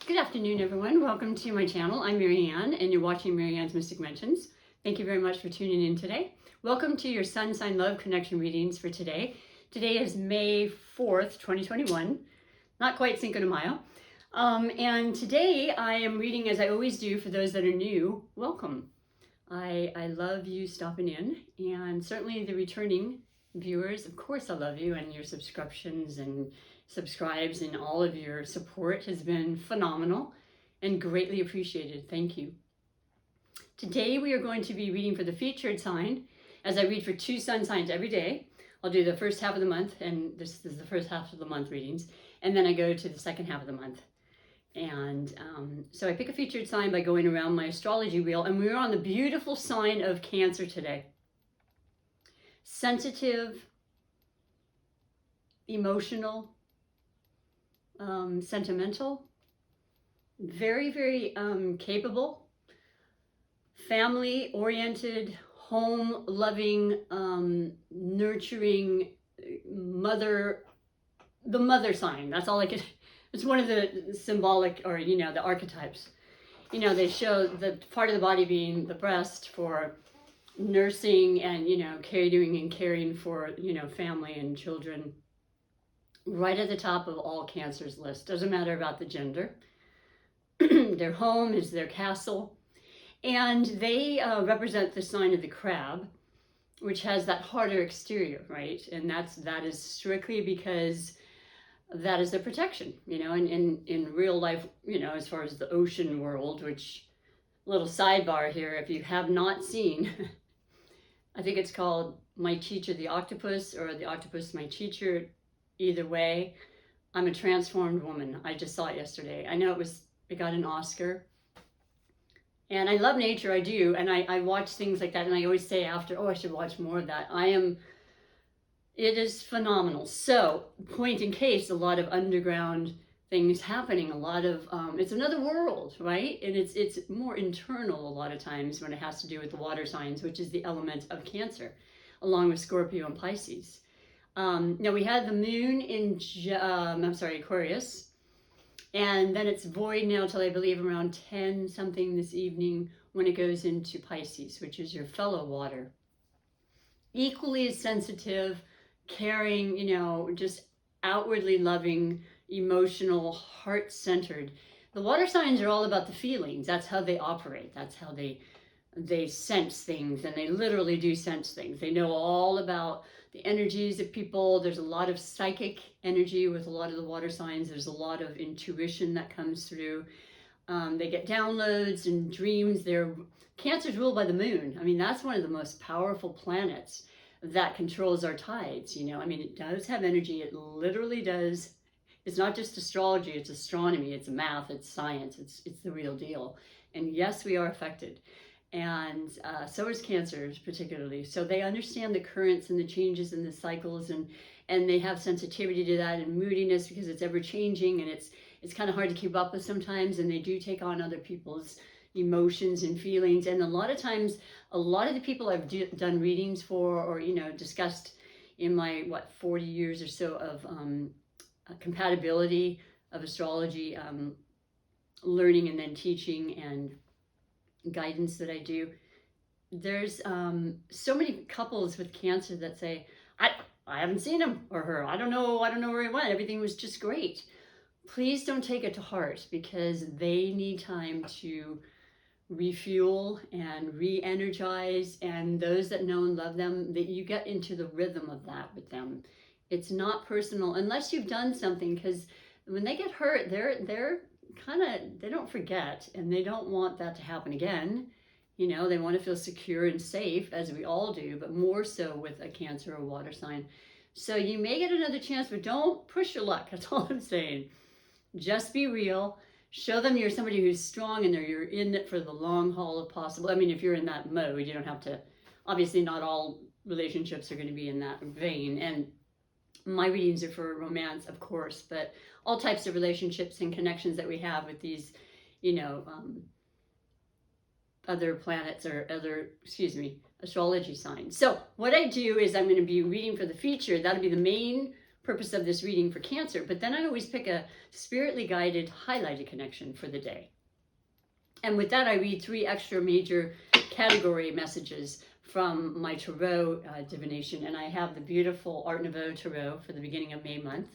Good afternoon, everyone. Welcome to my channel. I'm MaryAnne, and you're watching MaryAnne's Mystic Mentions. Thank you very much for tuning in today. Welcome to your Sun Sign Love Connection readings for today. Today is May 4th, 2021. Not quite Cinco de Mayo. And today I am reading, as I always do, for those that are new, welcome. I love you stopping in, and certainly the returning viewers, of course I love you, and your subscriptions and subscribes and all of your support has been phenomenal and greatly appreciated. Thank you. Today we are going to be reading for the featured sign, as I read for 2 sun signs every day. I'll do the first half of the month, and this is the first half of the month readings, and then I go to the second half of the month. And so I pick a featured sign by going around my astrology wheel, and we're on the beautiful sign of Cancer today. Sensitive, emotional, sentimental, very, very capable, family-oriented, home-loving, nurturing mother, the mother sign. That's all I could, it's one of the symbolic, or, you know, the archetypes. You know, they show the part of the body being the breast for nursing and, you know, catering and caring for, you know, family and children. Right at the top of all Cancer's list. Doesn't matter about the gender. Their home is their castle. And they represent the sign of the crab, which has that harder exterior, right? And that is strictly because that is their protection, you know, in real life, you know, as far as the ocean world, which, little sidebar here, if you have not seen, I think it's called My Teacher the Octopus, or The Octopus My Teacher. Either way, I'm a transformed woman. I just saw it yesterday. I know it got an Oscar. And I love nature, I do. And I watch things like that, and I always say after, oh, I should watch more of that. It is phenomenal. So, point in case, a lot of underground things happening, a lot of, it's another world, right? And it's more internal a lot of times when it has to do with the water signs, which is the element of Cancer, along with Scorpio and Pisces. Now we had the moon in, Aquarius, and then it's void now till I believe around 10 something this evening when it goes into Pisces, which is your fellow water. Equally as sensitive, caring, you know, just outwardly loving, emotional, heart-centered. The water signs are all about the feelings. That's how they operate. That's how they sense things, and they literally do sense things. They know all about the energies of people. There's a lot of psychic energy with a lot of the water signs. There's a lot of intuition that comes through. They get downloads and dreams. Cancer's ruled by the moon. I mean, that's one of the most powerful planets that controls our tides, you know. I mean, it does have energy. It literally does. It's not just astrology, it's astronomy, it's math, it's science, it's the real deal. And yes, we are affected. And so is Cancer particularly. So they understand the currents and the changes and the cycles, and they have sensitivity to that, and moodiness, because it's ever changing, and it's kind of hard to keep up with sometimes, and they do take on other people's emotions and feelings. And a lot of times, a lot of the people I've done readings for, or, you know, discussed in my 40 years or so of compatibility of astrology, learning and then teaching and guidance that I do, there's so many couples with Cancer that say, I haven't seen him or her, I don't know where he went, everything was just great. Please don't take it to heart, because they need time to refuel and re-energize, and those that know and love them, that you get into the rhythm of that with them. It's not personal unless you've done something, because when they get hurt, they don't forget, and they don't want that to happen again. You know, they want to feel secure and safe, as we all do, but more so with a Cancer or water sign. So you may get another chance, but don't push your luck. That's all I'm saying. Just be real. Show them you're somebody who's strong, and you're in it for the long haul if possible. I mean, if you're in that mode, you don't have to, obviously not all relationships are going to be in that vein. And my readings are for romance, of course, but all types of relationships and connections that we have with these, you know, other planets or other, astrology signs. So what I do is I'm going to be reading for the feature. That'll be the main purpose of this reading for Cancer, but then I always pick a spiritly guided highlighted connection for the day. And with that, I read 3 extra major category messages from my Tarot divination. And I have the beautiful Art Nouveau Tarot for the beginning of May month.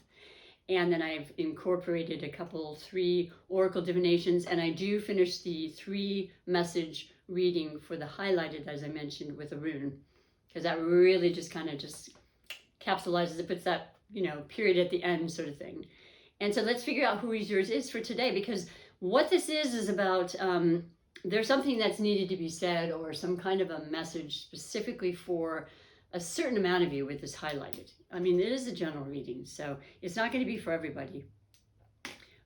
And then I've incorporated a couple 3 Oracle divinations. And I do finish the 3 message reading for the highlighted, as I mentioned, with a rune. Because that really just kind of just capsulizes it, puts that, you know, period at the end sort of thing. And so let's figure out who yours is for today, because what this is about, there's something that's needed to be said, or some kind of a message specifically for a certain amount of you with this highlighted. I mean, it is a general reading, so it's not going to be for everybody.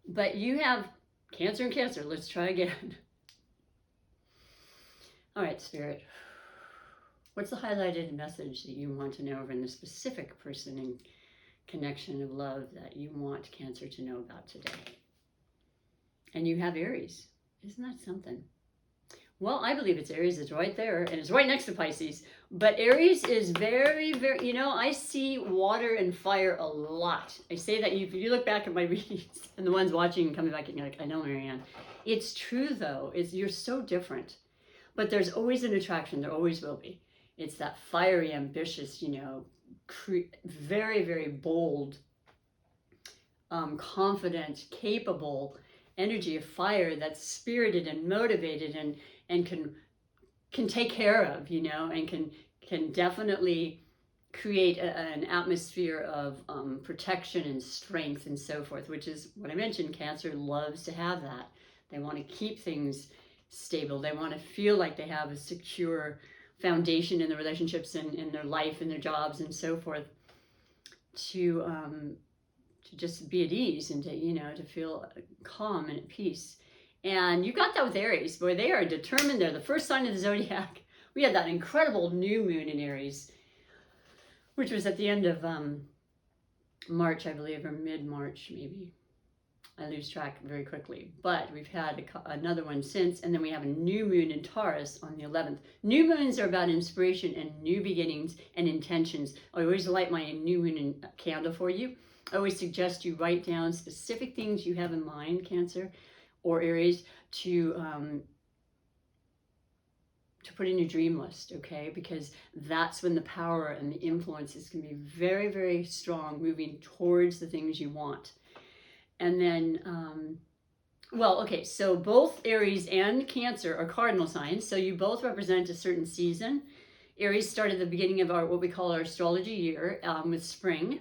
But you have Cancer and Cancer. Let's try again. All right, Spirit. What's the highlighted message that you want to know over in the specific person and connection of love that you want Cancer to know about today? And you have Aries. Isn't that something? Well, I believe it's Aries. It's right there, and it's right next to Pisces. But Aries is very, very, you know, I see water and fire a lot. I say that if you look back at my readings, and the ones watching and coming back, and you're like, I know, MaryAnne. It's true, though. You're so different. But there's always an attraction. There always will be. It's that fiery, ambitious, you know, very, very bold, confident, capable energy of fire that's spirited and motivated and can take care of, you know, and can definitely create an atmosphere of protection and strength and so forth, which is what I mentioned. Cancer loves to have that. They want to keep things stable. They want to feel like they have a secure foundation in the relationships and in their life and their jobs and so forth, to just be at ease and to, you know, to feel calm and at peace. And you got that with Aries. Boy, they are determined. They're the first sign of the zodiac. We had that incredible new moon in Aries, which was at the end of March, I believe, or mid-March maybe. I lose track very quickly. But we've had another one since, and then we have a new moon in Taurus on the 11th. New moons are about inspiration and new beginnings and intentions. I always light my new moon candle for you. I always suggest you write down specific things you have in mind, Cancer or Aries, to put in your dream list, okay? Because that's when the power and the influences can be very, very strong, moving towards the things you want. And then, well, okay, so both Aries and Cancer are cardinal signs, so you both represent a certain season. Aries started the beginning of what we call our astrology year with spring.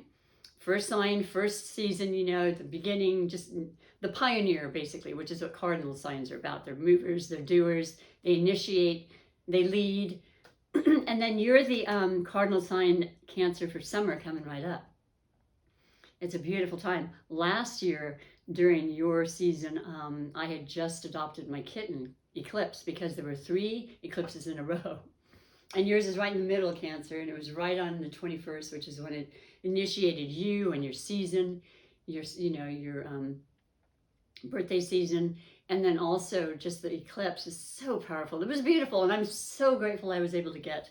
First sign, first season, you know, the beginning, just the pioneer, basically, which is what cardinal signs are about. They're movers, they're doers, they initiate, they lead. And then you're the cardinal sign, Cancer, for summer coming right up. It's a beautiful time. Last year, during your season, I had just adopted my kitten, Eclipse, because there were 3 eclipses in a row. And yours is right in the middle, Cancer, and it was right on the 21st, which is when it initiated you and your season, your birthday season, and then also just the eclipse is so powerful. It was beautiful, and I'm so grateful I was able to get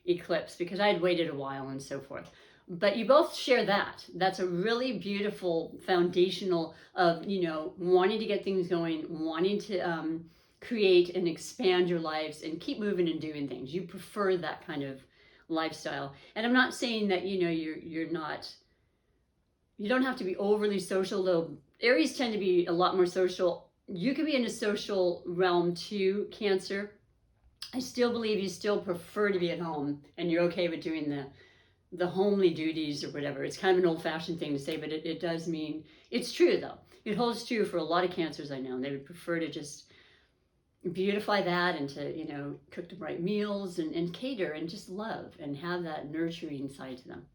Eclipse because I had waited a while and so forth. But you both share that. That's a really beautiful foundational of, you know, wanting to get things going, wanting to create and expand your lives and keep moving and doing things. You prefer that kind of lifestyle. And I'm not saying that, you know, you don't have to be overly social, though Aries tend to be a lot more social. You could be in a social realm too, Cancer. I still believe you still prefer to be at home and you're okay with doing the homely duties or whatever. It's kind of an old-fashioned thing to say, but it does mean, it's true though. It holds true for a lot of Cancers I know, and they would prefer to just beautify that and to, you know, cook the right meals and cater and just love and have that nurturing side to them.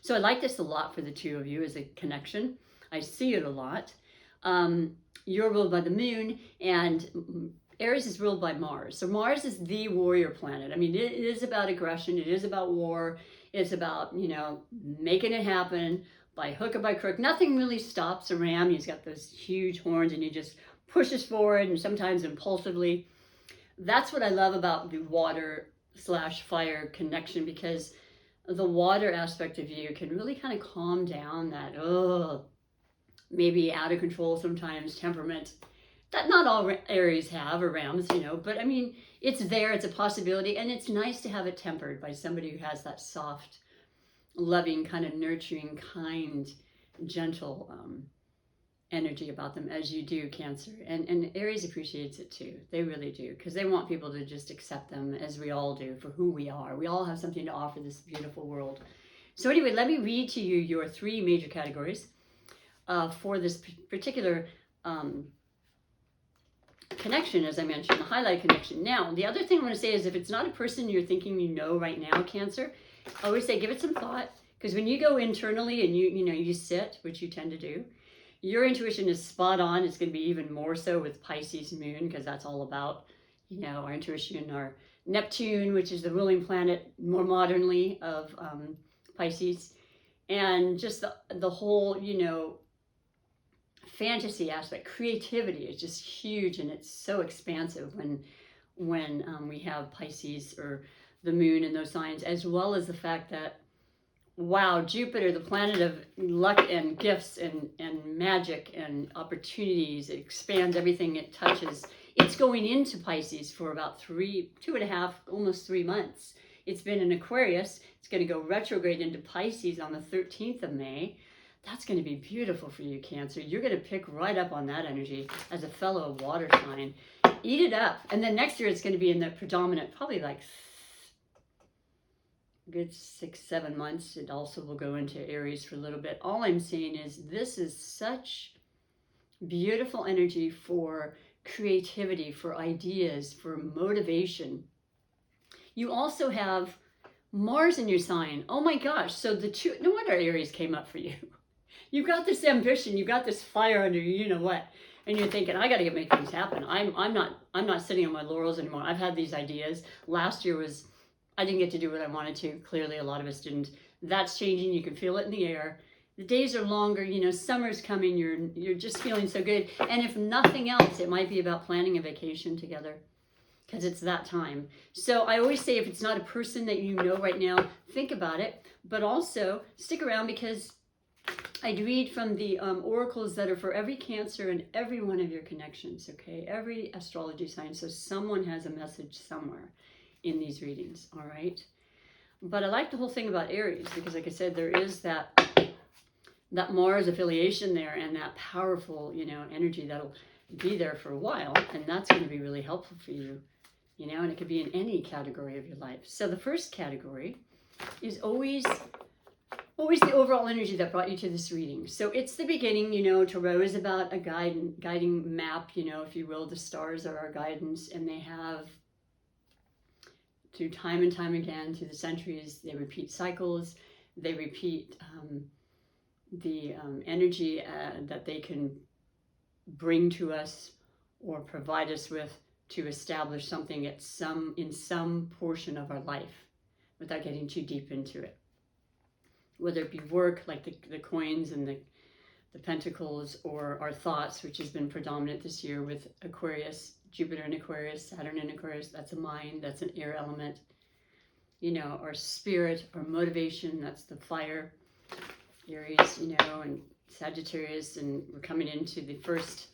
So I like this a lot for the two of you as a connection. I see it a lot. You're ruled by the moon, and Aries is ruled by Mars. So Mars is the warrior planet. I mean, it is about aggression. It is about war. It's about, you know, making it happen by hook or by crook. Nothing really stops a ram. He's got those huge horns and he just pushes forward, and sometimes impulsively. That's what I love about the water/fire connection, because the water aspect of you can really kind of calm down that, maybe out of control sometimes temperament that not all Aries have, or Rams, but I mean, it's there, it's a possibility, and it's nice to have it tempered by somebody who has that soft, loving, kind of nurturing, kind, gentle energy about them, as you do, Cancer. And Aries appreciates it too. They really do, because they want people to just accept them, as we all do, for who we are. We all have something to offer this beautiful world. So anyway, let me read to you your 3 major categories for this particular connection, as I mentioned, the highlight connection. Now, the other thing I want to say is, if it's not a person you're thinking right now, Cancer, I always say give it some thought, because when you go internally and you sit, which you tend to do, your intuition is spot on. It's going to be even more so with Pisces moon, because that's all about, our intuition, our Neptune, which is the ruling planet more modernly of Pisces, and just the whole, fantasy aspect, creativity is just huge, and it's so expansive when we have Pisces or the moon in those signs, as well as the fact that, wow, Jupiter, the planet of luck and gifts and magic and opportunities, it expands everything it touches. It's going into Pisces for about 2.5, almost 3 months. It's been in Aquarius. It's going to go retrograde into Pisces on the 13th of May. That's going to be beautiful for you, Cancer. You're going to pick right up on that energy as a fellow water sign. Eat it up. And then next year it's going to be in the predominant, probably like good 6-7 months. It also will go into Aries for a little bit. All I'm saying is, this is such beautiful energy for creativity, for ideas, for motivation. You also have Mars in your sign. Oh my gosh. So no wonder Aries came up for you. You've got this ambition, you've got this fire under you, what, and you're thinking, I got to make things happen. I'm not sitting on my laurels anymore. I've had these ideas. Last year I didn't get to do what I wanted to. Clearly, a lot of us didn't. That's changing. You can feel it in the air. The days are longer. Summer's coming. You're just feeling so good. And if nothing else, it might be about planning a vacation together, because it's that time. So I always say, if it's not a person that you know right now, think about it. But also stick around, because I'd read from the oracles that are for every Cancer and every one of your connections, okay? Every astrology sign. So someone has a message somewhere in these readings, all right? But I like the whole thing about Aries, because like I said, there is that Mars affiliation there, and that powerful, energy that'll be there for a while, and that's going to be really helpful for you, and it could be in any category of your life. So the first category is always the overall energy that brought you to this reading. So it's the beginning. Tarot is about a guiding map, if you will. The stars are our guidance, and they have, through time and time again, through the centuries, they repeat cycles. They repeat the energy that they can bring to us or provide us with to establish something in some portion of our life, without getting too deep into it. Whether it be work, like the coins and the pentacles, or our thoughts, which has been predominant this year with Aquarius, Jupiter in Aquarius, Saturn in Aquarius. That's a mind, that's an air element. Our spirit, our motivation, that's the fire, Aries, and Sagittarius. And we're coming into the first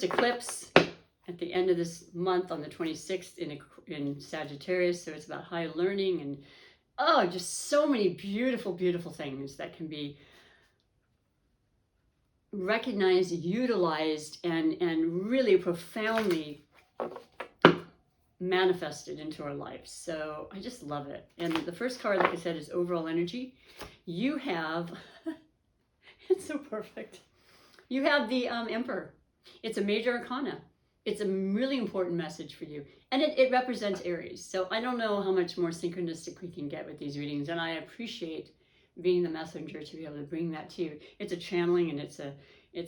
eclipse at the end of this month on the 26th in Sagittarius. So it's about high learning and just so many beautiful, beautiful things that can be recognized, utilized, and really profoundly manifested into our lives. So I just love it. And the first card, like I said, is overall energy. You have, it's so perfect. You have the Emperor. It's a major arcana. It's a really important message for you. And it represents Aries. So I don't know how much more synchronistic we can get with these readings. And I appreciate being the messenger to be able to bring that to you. It's a channeling, and it's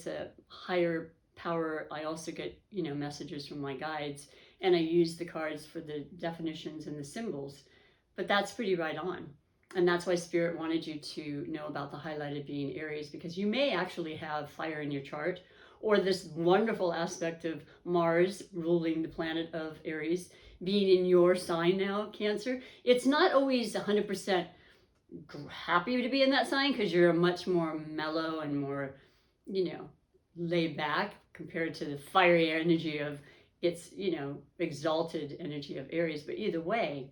a higher power. I also get, messages from my guides, and I use the cards for the definitions and the symbols. But that's pretty right on. And that's why Spirit wanted you to know about the highlighted being Aries, because you may actually have fire in your chart, or this wonderful aspect of Mars ruling the planet of Aries being in your sign now, Cancer. It's not always 100% happy to be in that sign because you're much more mellow and more, laid back compared to the fiery energy of its, exalted energy of Aries. But either way,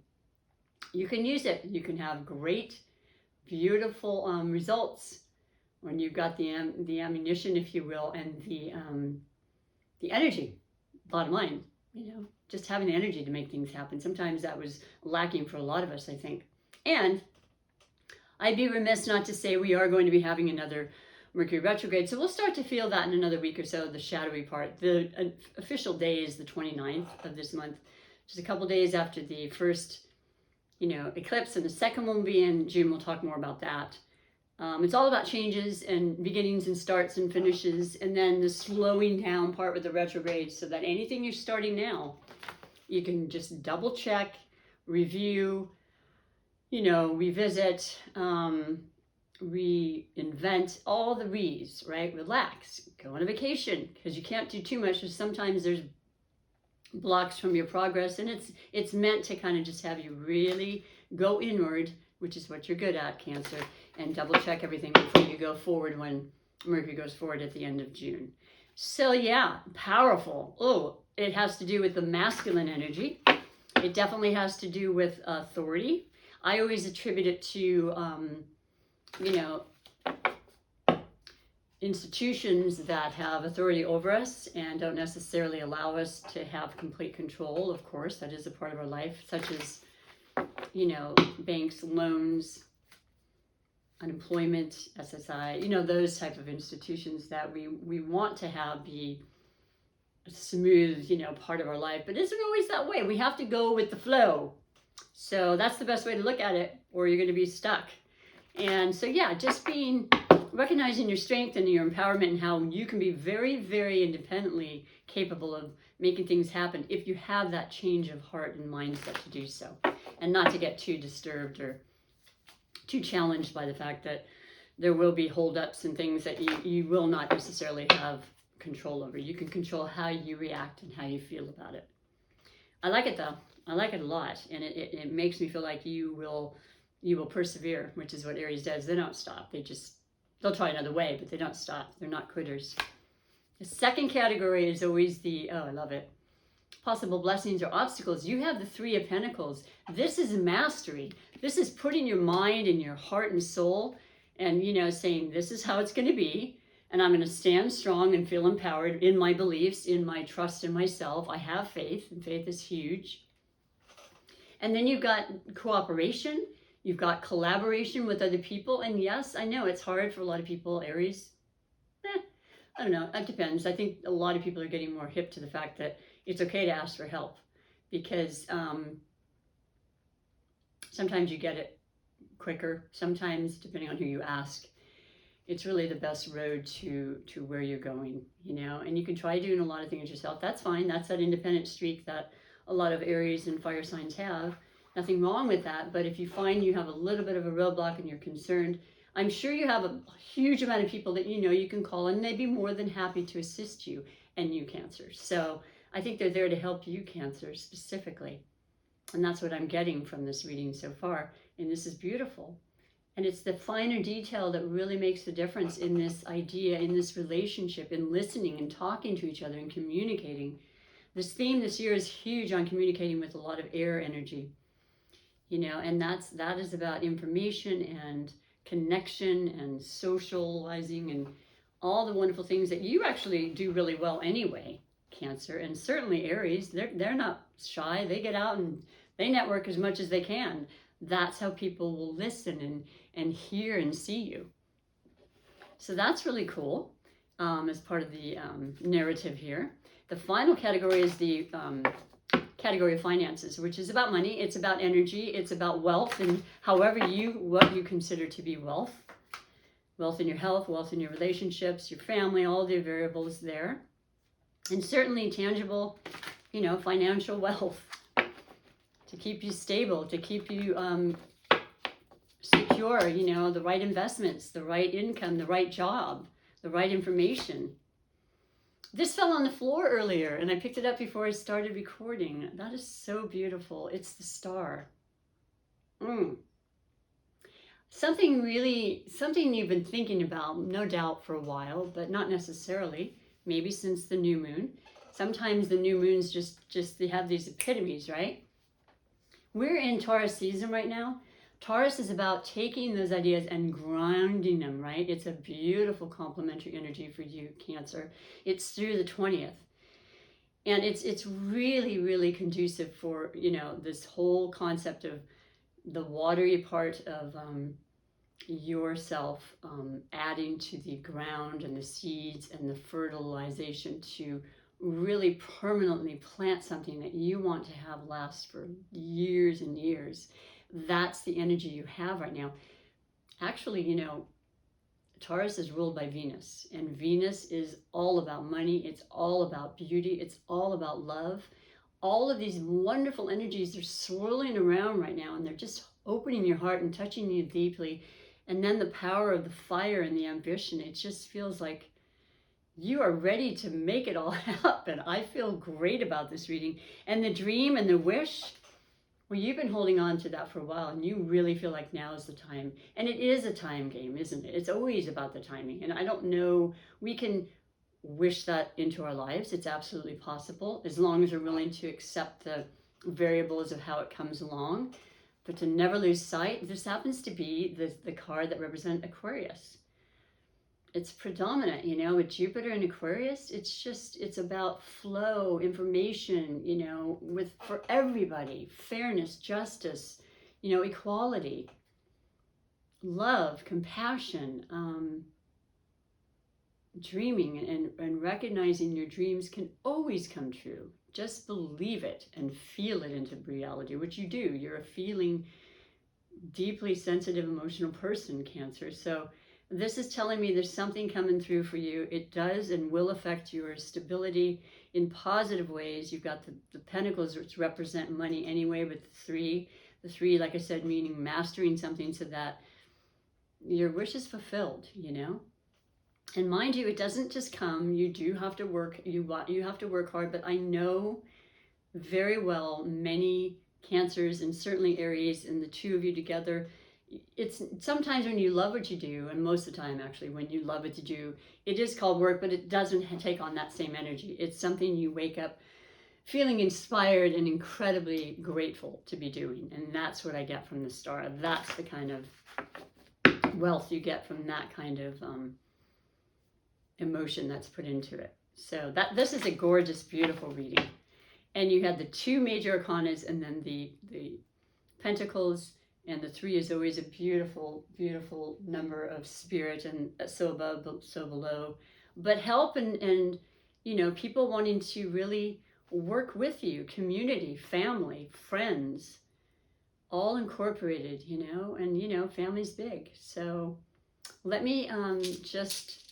you can use it. You can have great, beautiful results when you've got the ammunition, if you will, and the energy. Bottom line, just having the energy to make things happen. Sometimes that was lacking for a lot of us, I think. And I'd be remiss not to say we are going to be having another Mercury retrograde. So we'll start to feel that in another week or so, the shadowy part. The official day is the 29th of this month, just a couple days after the first, eclipse, and the second one will be in June. We'll talk more about that. It's all about changes and beginnings and starts and finishes, and then the slowing down part with the retrograde, so that anything you're starting now, you can just double check, review, revisit, reinvent, all the re's, right? Relax, go on a vacation, because you can't do too much, because sometimes there's blocks from your progress, and it's meant to kind of just have you really go inward, which is what you're good at, Cancer, and double check everything before you go forward when Mercury goes forward at the end of June. So yeah, powerful. Oh, it has to do with the masculine energy. It definitely has to do with authority. I always attribute it to, institutions that have authority over us and don't necessarily allow us to have complete control. Of course, that is a part of our life, such as, banks, loans, unemployment, SSI, those type of institutions that we want to have be a smooth, part of our life, but it isn't always that way. We have to go with the flow. So that's the best way to look at it, or you're going to be stuck. And so, yeah, just recognizing your strength and your empowerment and how you can be very, very independently capable of making things happen if you have that change of heart and mindset to do so, and not to get too disturbed or too challenged by the fact that there will be holdups and things that you will not necessarily have control over. You can control how you react and how you feel about it. I like it though. I like it a lot, and it makes me feel like you will persevere, which is what Aries does. They don't stop. They'll try another way, but they don't stop. They're not quitters. The second category is always I love it, possible blessings or obstacles. You have the Three of Pentacles. This is mastery. This is putting your mind and your heart and soul and, saying, this is how it's going to be. And I'm going to stand strong and feel empowered in my beliefs, in my trust in myself. I have faith, and faith is huge. And then you've got cooperation. You've got collaboration with other people. And yes, I know it's hard for a lot of people, Aries. I don't know. It depends. I think a lot of people are getting more hip to the fact that it's okay to ask for help, because sometimes you get it quicker. Sometimes, depending on who you ask, it's really the best road to where you're going, and you can try doing a lot of things yourself. That's fine. That's that independent streak that a lot of Aries and fire signs have. Nothing wrong with that. But if you find you have a little bit of a roadblock and you're concerned, I'm sure you have a huge amount of people that you can call, and they'd be more than happy to assist you and you, Cancer. So I think they're there to help you, Cancer, specifically. And that's what I'm getting from this reading so far. And this is beautiful. And it's the finer detail that really makes the difference in this idea, in this relationship, in listening and talking to each other and communicating. This theme this year is huge on communicating with a lot of air energy, and that is about information and connection and socializing and all the wonderful things that you actually do really well anyway, Cancer. And certainly Aries, they're not shy. They get out and they network as much as they can. That's how people will listen and hear and see you. So that's really cool as part of the narrative here. The final category is the category of finances, which is about money. It's about energy. It's about wealth, and what you consider to be wealth. Wealth in your health, wealth in your relationships, your family, all the variables there. And certainly tangible, financial wealth to keep you stable, to keep you secure, the right investments, the right income, the right job, the right information. This fell on the floor earlier, and I picked it up before I started recording. That is so beautiful. It's the star. Something you've been thinking about, no doubt, for a while, but not necessarily. Maybe since the new moon. Sometimes the new moons they have these epitomes, right? We're in Taurus season right now. Taurus is about taking those ideas and grounding them, right? It's a beautiful complementary energy for you, Cancer. It's through the 20th. And it's really, really conducive for, this whole concept of the watery part of yourself adding to the ground and the seeds and the fertilization to really permanently plant something that you want to have last for years and years. That's the energy you have right now. Actually, Taurus is ruled by Venus, and Venus is all about money. It's all about beauty. It's all about love. All of these wonderful energies are swirling around right now, and they're just opening your heart and touching you deeply. And then the power of the fire and the ambition, it just feels like you are ready to make it all happen. I feel great about this reading. And the dream and the wish, well, you've been holding on to that for a while, and you really feel like now is the time. And it is a time game, isn't it? It's always about the timing. And I don't know, we can wish that into our lives. It's absolutely possible, as long as we're willing to accept the variables of how it comes along. But to never lose sight, this happens to be the card that represents Aquarius. It's predominant, with Jupiter in Aquarius. It's about flow, information, for everybody, fairness, justice, equality, love, compassion, dreaming and recognizing your dreams can always come true. Just believe it and feel it into reality, which you do. You're a feeling, deeply sensitive, emotional person, Cancer. So this is telling me there's something coming through for you. It does and will affect your stability in positive ways. You've got the Pentacles, which represent money anyway, with the three, like I said, meaning mastering something so that your wish is fulfilled, And mind you, it doesn't just come. You do have to work. You have to work hard. But I know very well many Cancers, and certainly Aries, and the two of you together. It's sometimes when you love what you do, and most of the time actually when you love what you do, it is called work, but it doesn't take on that same energy. It's something you wake up feeling inspired and incredibly grateful to be doing. And that's what I get from the star. That's the kind of wealth you get from that kind of emotion that's put into it. So this is a gorgeous, beautiful reading. And you had the two major arcanas, and then the Pentacles, and the 3 is always a beautiful, beautiful number of spirit, and so above, so below. But help and people wanting to really work with you, community, family, friends, all incorporated, and family's big. So let me just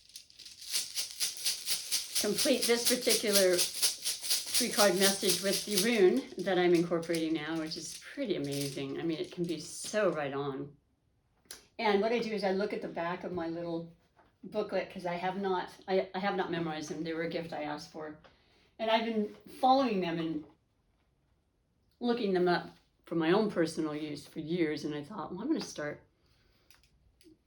complete this particular 3-card message with the rune that I'm incorporating now, which is pretty amazing. I mean, it can be so right on. And what I do is I look at the back of my little booklet, because I have not memorized them. They were a gift I asked for. And I've been following them and looking them up for my own personal use for years. And I thought, well, I'm going to start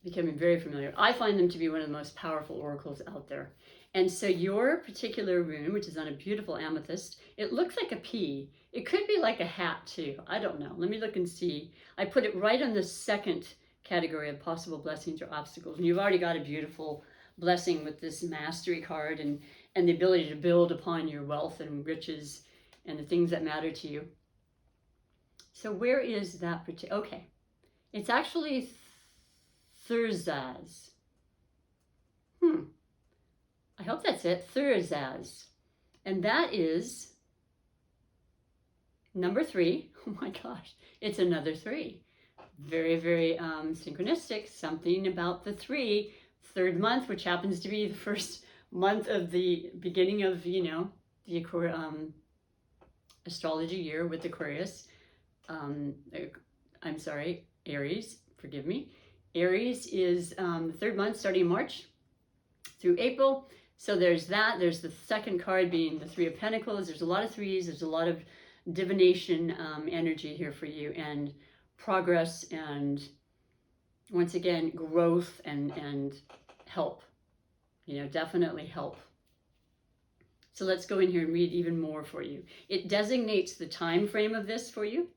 becoming very familiar. I find them to be one of the most powerful oracles out there. And so your particular rune, which is on a beautiful amethyst, it looks like a pea. It could be like a hat too. I don't know. Let me look and see. I put it right on the second category of possible blessings or obstacles. And you've already got a beautiful blessing with this mastery card and the ability to build upon your wealth and riches and the things that matter to you. So where is that particular? Okay. It's actually Thursaz. I hope that's it. Thursaz. And that is number 3. Oh my gosh. It's another 3. Very, very synchronistic. Something about the 3. 3rd month, which happens to be the first month of the beginning of, the astrology year with Aquarius. I'm sorry, Aries. Forgive me. Aries is the 3rd month starting in March through April. So there's that. There's the second card being the Three of Pentacles. There's a lot of threes. There's a lot of divination energy here for you, and progress, and once again, growth and help. You know, definitely help. So let's go in here and read even more for you. It designates the time frame of this for you.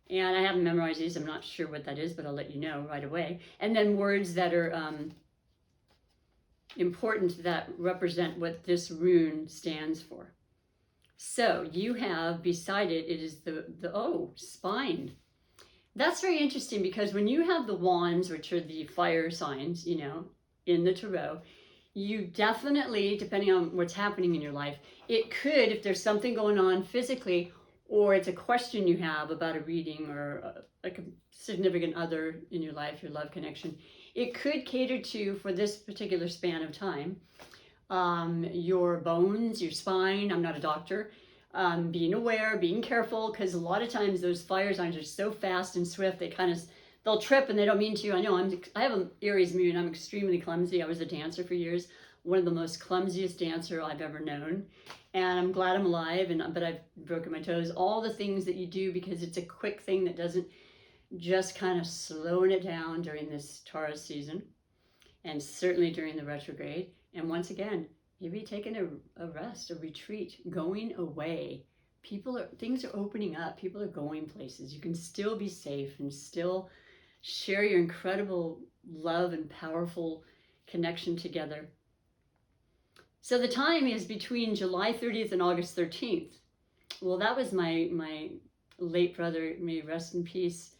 And I haven't memorized these. I'm not sure what that is, but I'll let you know right away. And then words that are important that represent what this rune stands for. So you have beside it, it is the spine. That's very interesting, because when you have the wands, which are the fire signs, you know, in the tarot, you definitely, depending on what's happening in your life, it could, if there's something going on physically, or it's a question you have about a reading, or like a significant other in your life, your love connection, it could cater to, for this particular span of time, your bones, your spine. I'm not a doctor. Being aware, being careful, because a lot of times those fire signs are so fast and swift, they'll trip and they don't mean to. I know I have an Aries moon. I'm extremely clumsy. I was a dancer for years, one of the most clumsiest dancer I've ever known, and I'm glad I'm alive. But I've broken my toes. All the things that you do, because it's a quick thing that doesn't, just kind of slowing it down during this Taurus season, and certainly during the retrograde. And once again, maybe taking a rest, a retreat, going away. Things are opening up. People are going places. You can still be safe and still share your incredible love and powerful connection together. So the time is between July 30th and August 13th. Well, that was my late brother, may he rest in peace.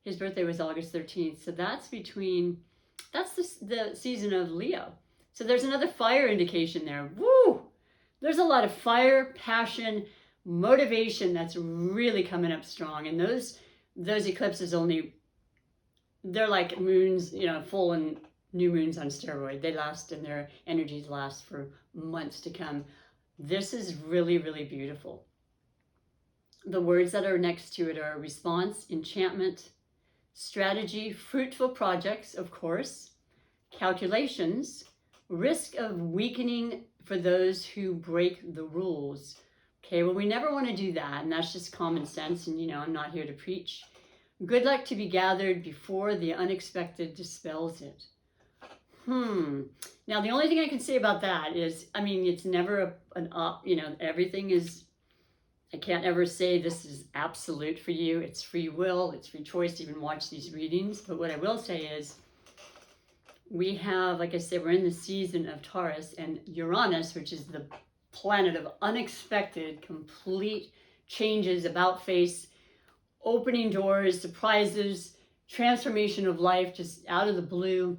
His birthday was August 13th. So that's the season of Leo. So there's another fire indication there. Woo! There's a lot of fire, passion, motivation that's really coming up strong. And those eclipses they're like moons, you know, full and new moons on steroid. They last, and their energies last for months to come. This is really, really beautiful. The words that are next to it are response, enchantment, strategy, fruitful projects, of course, calculations, risk of weakening for those who break the rules. Okay, well, we never want to do that, and that's just common sense, and you know, I'm not here to preach. Good luck to be gathered before the unexpected dispels it. Now, the only thing I can say about that is, I mean, it's never you know, everything is, I can't ever say this is absolute for you. It's free will, it's free choice to even watch these readings. But what I will say is, we have, like I said, we're in the season of Taurus, and Uranus, which is the planet of unexpected, complete changes, about face, opening doors, surprises, transformation of life, just out of the blue.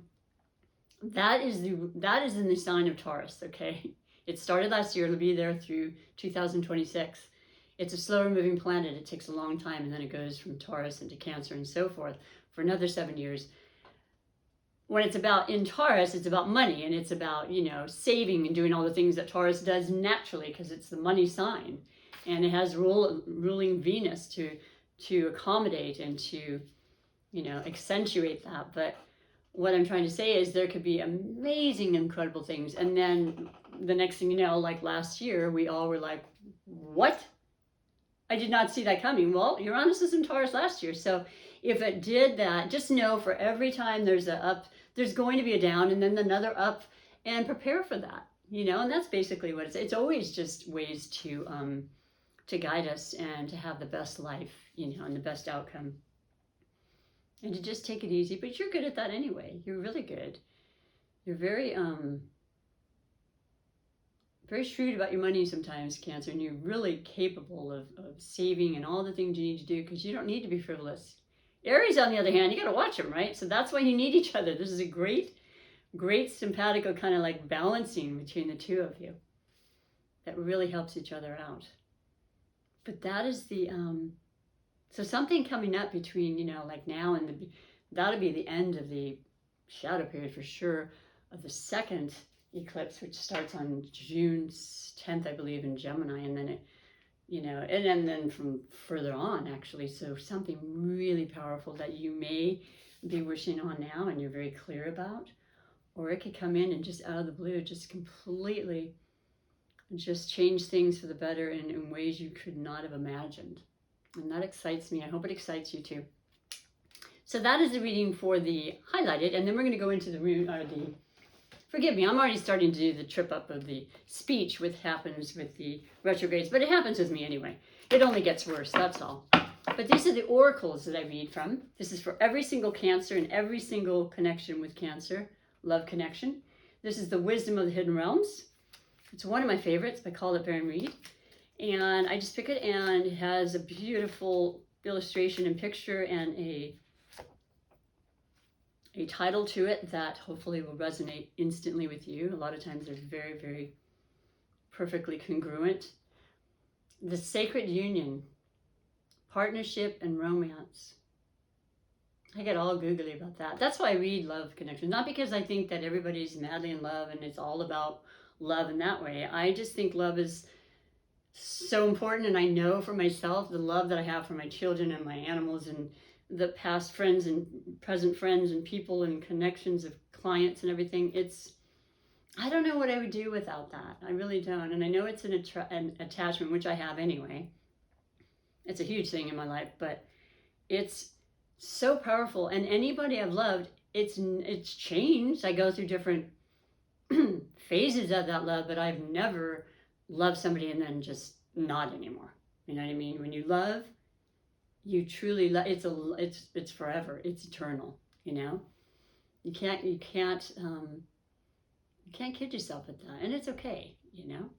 That is in the sign of Taurus, okay? It started last year. It'll be there through 2026. It's a slower moving planet. It takes a long time, and then it goes from Taurus into Cancer and so forth for another 7 years. When it's in Taurus, it's about money, and it's about, you know, saving and doing all the things that Taurus does naturally, because it's the money sign, and it has ruling Venus to accommodate and to, you know, accentuate that. But what I'm trying to say is there could be amazing, incredible things, and then the next thing you know, like last year, we all were like, what? I did not see that coming. Well, Uranus was in Taurus last year, so if it did that, just know for every time there's a up, there's going to be a down, and then another up, and prepare for that, you know. And that's basically what it's always just ways to guide us and to have the best life, you know, and the best outcome, and to just take it easy. But you're good at that anyway. You're really good. You're very very shrewd about your money sometimes, Cancer, and you're really capable of saving and all the things you need to do, because you don't need to be frivolous. Aries, on the other hand, you got to watch them, right? So that's why you need each other. This is a great simpatico kind of like balancing between the two of you that really helps each other out. But that is the so something coming up between, you know, like now and that'll be the end of the shadow period for sure of the second eclipse, which starts on June 10th, I believe, in Gemini, and then it, you know, and then from further on, actually. So something really powerful that you may be wishing on now and you're very clear about, or it could come in and just out of the blue, just completely just change things for the better in ways you could not have imagined. And that excites me. I hope it excites you too. So that is the reading for the highlighted, and then we're going to go into forgive me, I'm already starting to do the trip up of the speech, which happens with the retrogrades, but it happens with me anyway. It only gets worse, that's all. But these are the oracles that I read from. This is for every single Cancer and every single connection with Cancer, love connection. This is the Wisdom of the Hidden Realms. It's one of my favorites by Call It Baron Reed. And I just pick it, and it has a beautiful illustration and picture and a title to it that hopefully will resonate instantly with you. A lot of times they're very, very perfectly congruent. The Sacred Union, Partnership and Romance. I get all googly about that. That's why I read love connections. Not because I think that everybody's madly in love and it's all about love in that way. I just think love is so important, and I know for myself the love that I have for my children and my animals and the past friends and present friends and people and connections of clients and everything. I don't know what I would do without that. I really don't. And I know it's an attachment, which I have anyway. It's a huge thing in my life, but it's so powerful. And anybody I've loved, it's changed. I go through different phases of that love, but I've never loved somebody and then just not anymore. You know what I mean? When you love, you truly love. It's forever. It's eternal. You know, you can't kid yourself with that, and it's okay. You know.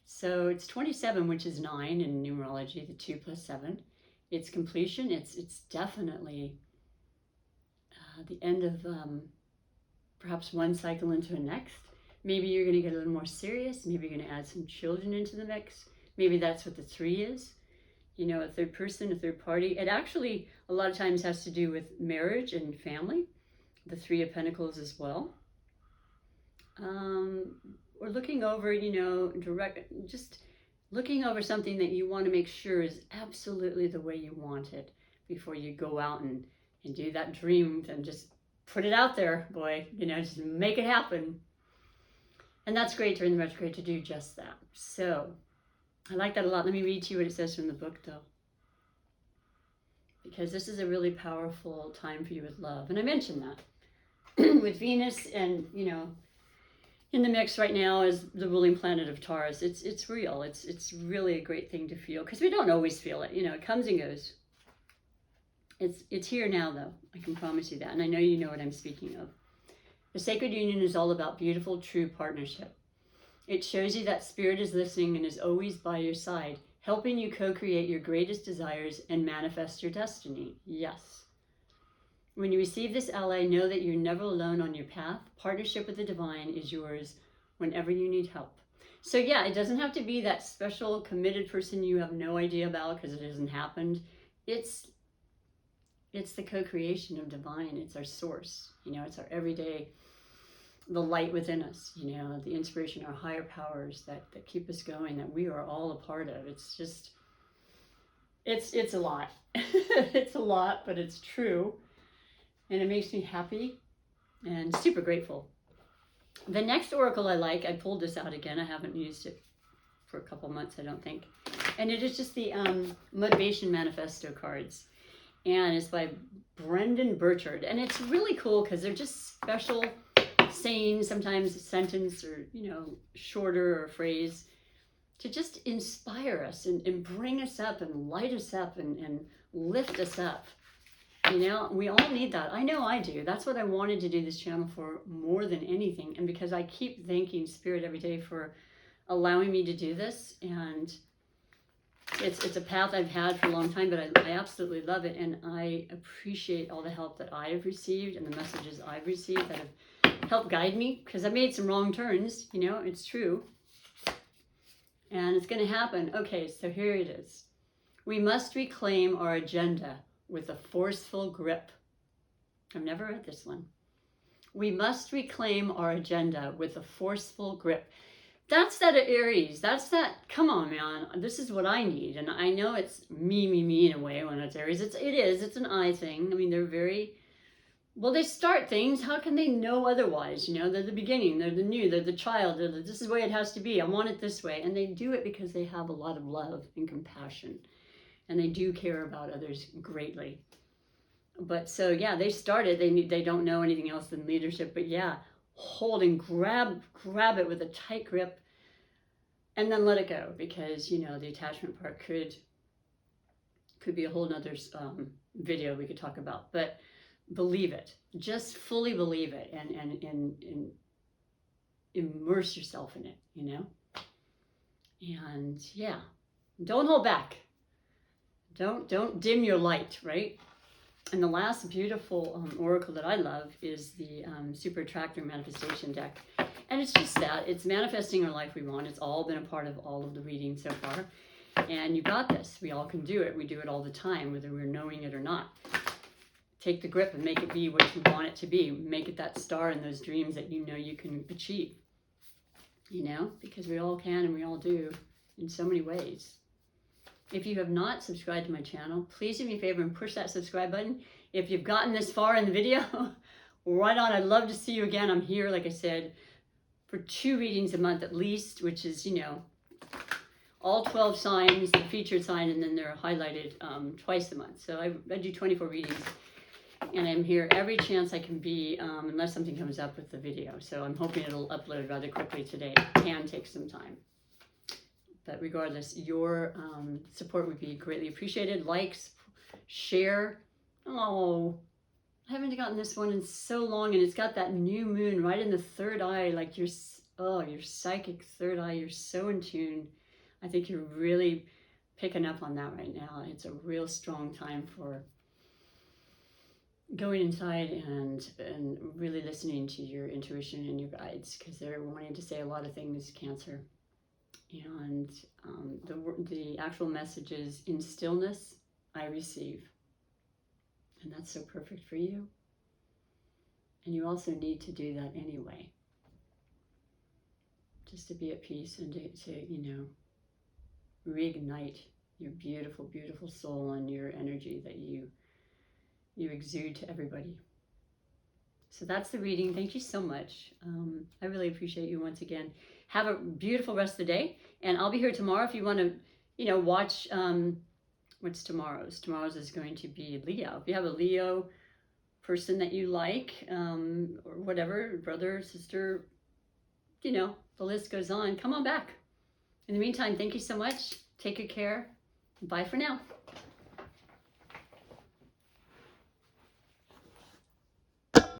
So it's 27, which is 9 in numerology. The 2 + 7. It's completion. It's definitely the end of perhaps one cycle into the next. Maybe you're going to get a little more serious. Maybe you're going to add some children into the mix. Maybe that's what the 3 is. You know, a third person, a third party. It actually, a lot of times, has to do with marriage and family. The 3 of Pentacles as well. Or looking over, you know, just looking over something that you want to make sure is absolutely the way you want it before you go out and do that dream and just put it out there, boy. You know, just make it happen. And that's great during the retrograde to do just that. So I like that a lot. Let me read to you what it says from the book, though, because this is a really powerful time for you with love. And I mentioned that with Venus and, you know, in the mix right now is the ruling planet of Taurus. It's real. It's really a great thing to feel, because we don't always feel it. You know, it comes and goes. It's here now, though. I can promise you that. And I know you know what I'm speaking of. The Sacred Union is all about beautiful, true partnership. It shows you that Spirit is listening and is always by your side, helping you co-create your greatest desires and manifest your destiny. Yes. When you receive this ally, know that you're never alone on your path. Partnership with the divine is yours whenever you need help. So yeah, it doesn't have to be that special, committed person you have no idea about because it hasn't happened. It's the co-creation of divine. It's our source. You know, it's our everyday, the light within us, you know, the inspiration, our higher powers that keep us going, that we are all a part of. It's just, it's a lot. It's a lot, but it's true. And it makes me happy and super grateful. The next oracle I like, I pulled this out again. I haven't used it for a couple months, I don't think. And it is just the Motivation Manifesto cards. And it's by Brendan Burchard. And it's really cool because they're just special sayings, sometimes a sentence or, you know, shorter or a phrase to just inspire us and bring us up and light us up and lift us up. You know, we all need that. I know I do. That's what I wanted to do this channel for more than anything. And because I keep thanking Spirit every day for allowing me to do this. And it's a path I've had for a long time, but I absolutely love it. And I appreciate all the help that I have received and the messages I've received that have helped guide me. Because I made some wrong turns, you know, it's true. And it's going to happen. Okay, so here it is. We must reclaim our agenda with a forceful grip. I've never read this one. We must reclaim our agenda with a forceful grip. That's that Aries. That's that, come on, man. This is what I need. And I know it's me in a way when it's Aries. It's an I thing. I mean, they're very Well, they start things. How can they know otherwise? You know, they're the beginning, they're the new, they're the child, this is the way it has to be. I want it this way. And they do it because they have a lot of love and compassion. And they do care about others greatly. But so, yeah, they started. They don't know anything else than leadership. But yeah, hold and grab it with a tight grip. And then let it go. Because, you know, the attachment part could be a whole nother video we could talk about. But believe it, just fully believe it, and immerse yourself in it, you know. And yeah, don't hold back. Don't dim your light, right? And the last beautiful oracle that I love is the Super Attractor Manifestation deck. And it's just that, it's manifesting our life we want. It's all been a part of all of the readings so far. And you got this. We all can do it. We do it all the time, whether we're knowing it or not. Take the grip and make it be what you want it to be. Make it that star in those dreams that you know you can achieve. You know, because we all can and we all do in so many ways. If you have not subscribed to my channel, please do me a favor and push that subscribe button. If you've gotten this far in the video, right on. I'd love to see you again. I'm here, like I said, for 2 readings a month at least, which is, you know, all 12 signs, the featured sign, and then they're highlighted twice a month. So I do 24 readings. And I'm here every chance I can be, unless something comes up with the video. So I'm hoping it'll upload rather quickly today. It can take some time. But regardless, your support would be greatly appreciated. Likes, share. Oh, I haven't gotten this one in so long. And it's got that new moon right in the third eye. Like your psychic third eye. You're so in tune. I think you're really picking up on that right now. It's a real strong time for going inside and really listening to your intuition and your guides, because they're wanting to say a lot of things, Cancer. And the actual message is, in stillness I receive. And that's so perfect for you. And you also need to do that anyway, just to be at peace and to you know, reignite your beautiful, beautiful soul and your energy that you exude to everybody. So that's the reading. Thank you so much. I really appreciate you once again. Have a beautiful rest of the day. And I'll be here tomorrow if you want to, you know, watch, what's tomorrow's? Tomorrow's is going to be Leo. If you have a Leo person that you like, or whatever, brother, sister, you know, the list goes on. Come on back. In the meantime, thank you so much. Take good care. Bye for now.